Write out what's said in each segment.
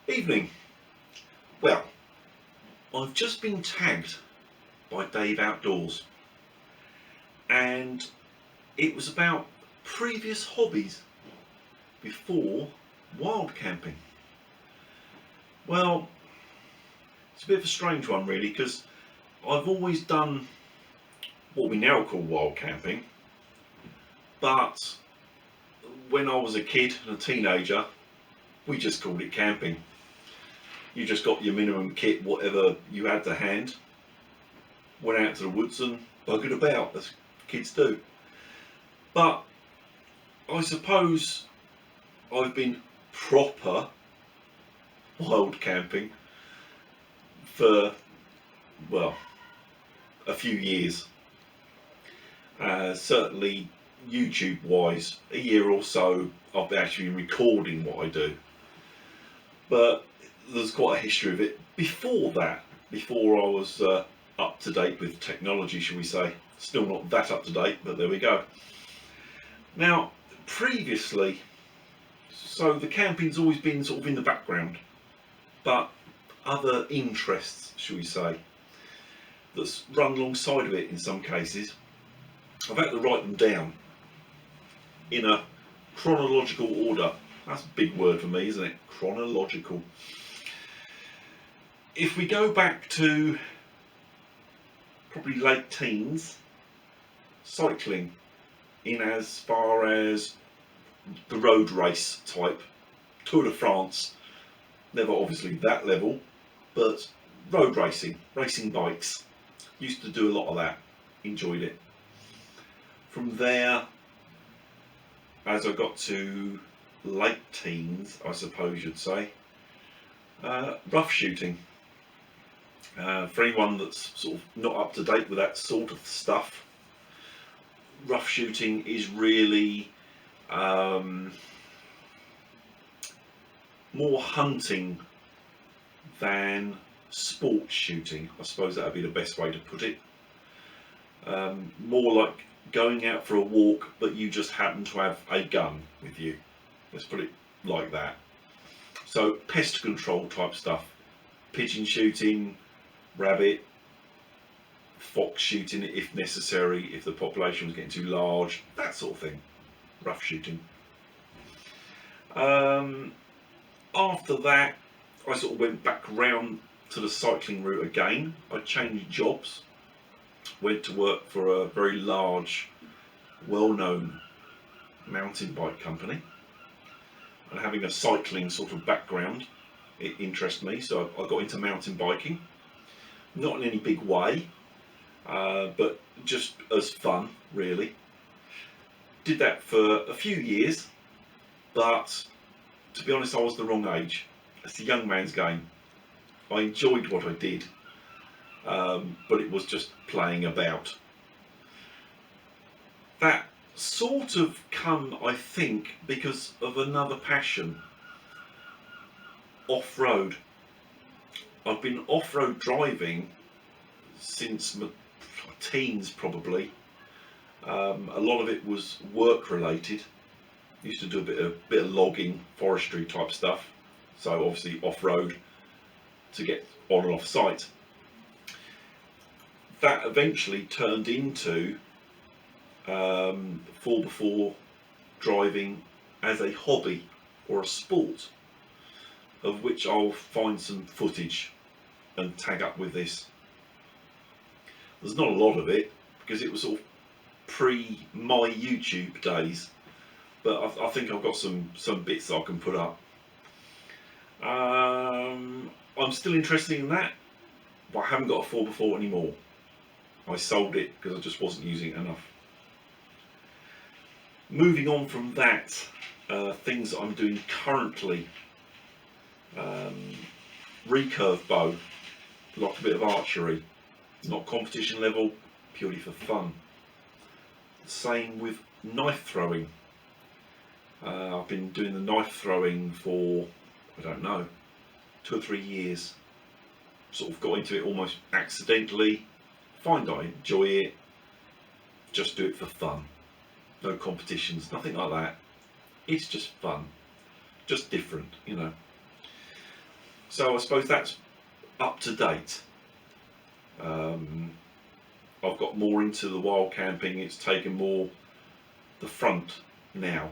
Evening. Well, I've just been tagged by Dave Outdoors, and it was about previous hobbies before wild camping. Well, it's a bit of a strange one really, because I've always done what we now call wild camping, but when I was a kid and a teenager, we just called it camping. You just got your minimum kit, whatever you had to hand, went out to the woods and buggered about as kids do. But I suppose I've been proper wild camping for, well, a few years. Certainly YouTube wise, a year or so I've actually been recording what I do. But there's quite a history of it before that, before I was up to date with technology, shall we say. Still not that up to date, but there we go. Now, previously, so the camping's always been sort of in the background, but other interests, shall we say, that's run alongside of it in some cases, I've had to write them down in a chronological order. That's a big word for me, isn't it? Chronological. If we go back to probably late teens, cycling in as far as the road race type, Tour de France, never obviously that level, but road racing, racing bikes, used to do a lot of that, enjoyed it. From there, as I got to late teens, I suppose you'd say, rough shooting. For anyone that's sort of not up to date with that sort of stuff, rough shooting is really more hunting than sport shooting. I suppose that would be the best way to put it. More like going out for a walk, but you just happen to have a gun with you. Let's put it like that. So pest control type stuff, pigeon shooting, rabbit, fox shooting if necessary, if the population was getting too large, that sort of thing. Rough shooting. After that, I sort of went back round to the cycling route again. I changed jobs, went to work for a very large, well-known mountain bike company, and having a cycling sort of background, it interested me, so I got into mountain biking. Not in any big way, but just as fun, really. Did that for a few years, but to be honest, I was the wrong age. It's a young man's game. I enjoyed what I did, but it was just playing about. That sort of come, I think, because of another passion, off-road. I've been off-road driving since my teens probably. A lot of it was work related. Used to do a bit of logging, forestry type stuff, so obviously off-road to get on and off site. That eventually turned into 4x4 driving as a hobby or a sport, of which I'll find some footage and tag up with this. There's not a lot of it because it was sort of pre my YouTube days, but I think I've got some bits that I can put up. I'm still interested in that, but I haven't got a 4x4 anymore. I sold it because I just wasn't using it enough. Moving on from that, things that I'm doing currently. Recurve bow, like a bit of archery, not competition level, purely for fun. Same with knife throwing. I've been doing the knife throwing for, I don't know, 2 or 3 years. Sort of got into it almost accidentally, find I enjoy it, just do it for fun. No competitions, nothing like that. It's just fun, just different, you know. So I suppose that's up to date. I've got more into the wild camping. It's taken more the front now.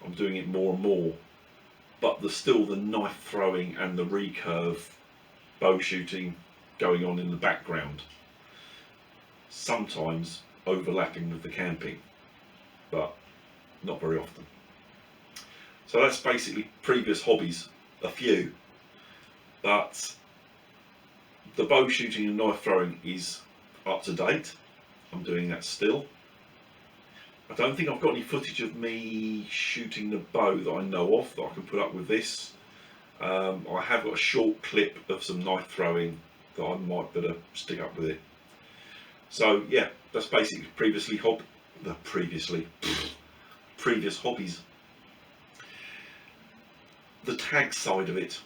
I'm doing it more and more, but there's still the knife throwing and the recurve bow shooting going on in the background, sometimes overlapping with the camping, but not very often. So that's basically previous hobbies, a few, but the bow shooting and knife throwing is up to date. I'm doing that still. I don't think I've got any footage of me shooting the bow that I know of that I can put up with this. I have got a short clip of some knife throwing that I might better stick up with it. So yeah, that's basically previous hobbies. The tag side of it.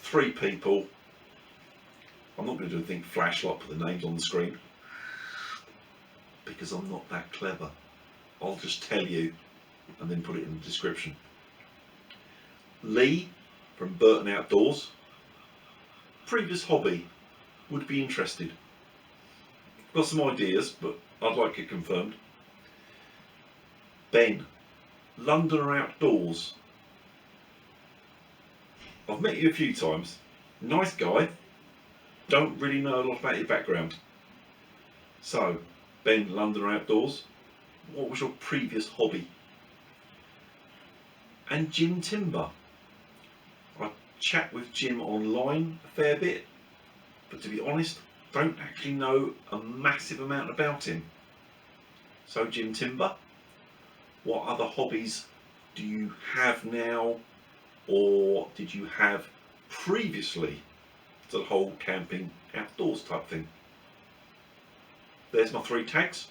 3 people. I'm not going to do anything flash like put the names on the screen, because I'm not that clever. I'll just tell you and then put it in the description. Lee from Burton Outdoors. Previous hobby, would be interested. Got some ideas, but I'd like it confirmed. Ben, Londoner Outdoors. I've met you a few times. Nice guy. Don't really know a lot about your background. So, Ben, Londoner Outdoors, what was your previous hobby? And Jim Timber. I chat with Jim online a fair bit, but to be honest, don't actually know a massive amount about him. So Jim Timber, what other hobbies do you have now, or did you have previously to the whole camping outdoors type thing? There's my 3 tags.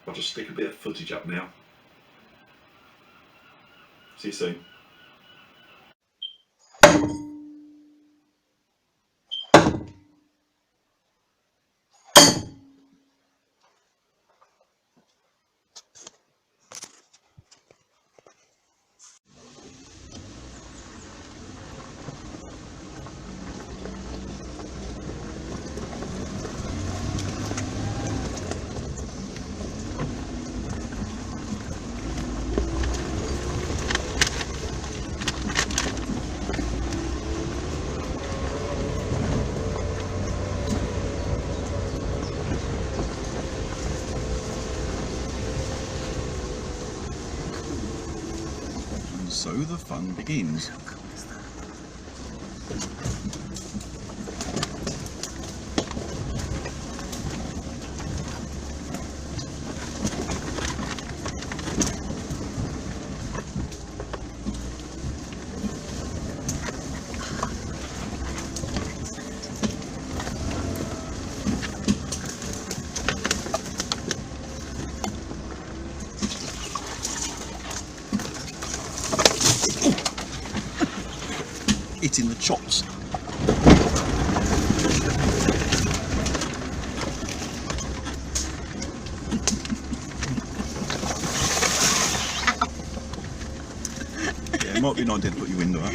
I'll just stick a bit of footage up now. See you soon. So the fun begins. It in the chops. Yeah, it might be an idea to put your window up.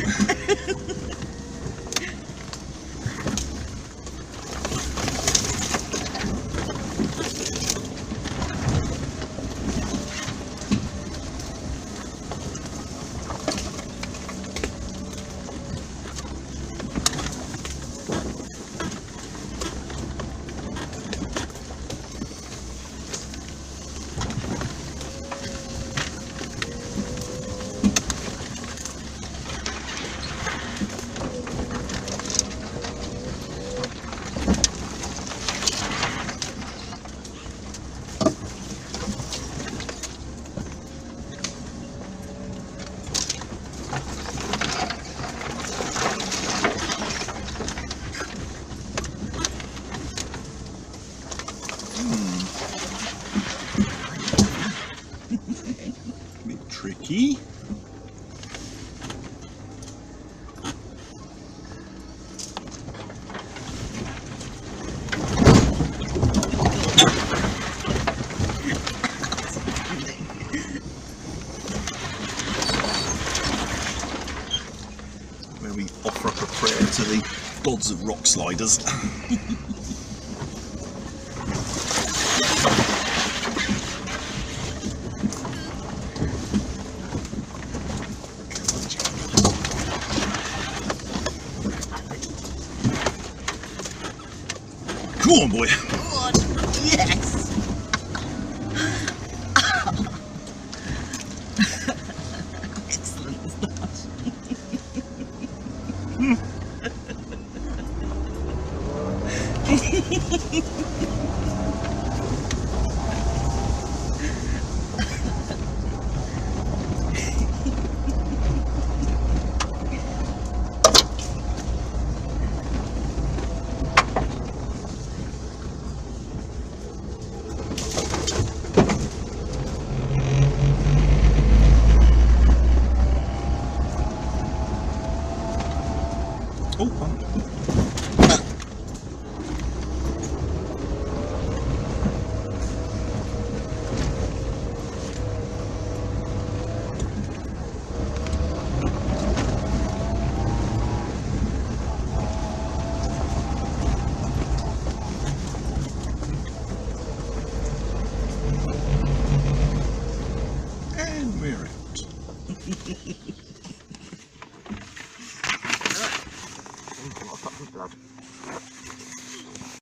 where we offer up a prayer to the gods of rock sliders. Come on, boy. God, yes! Excellent start. Oh, and we're out.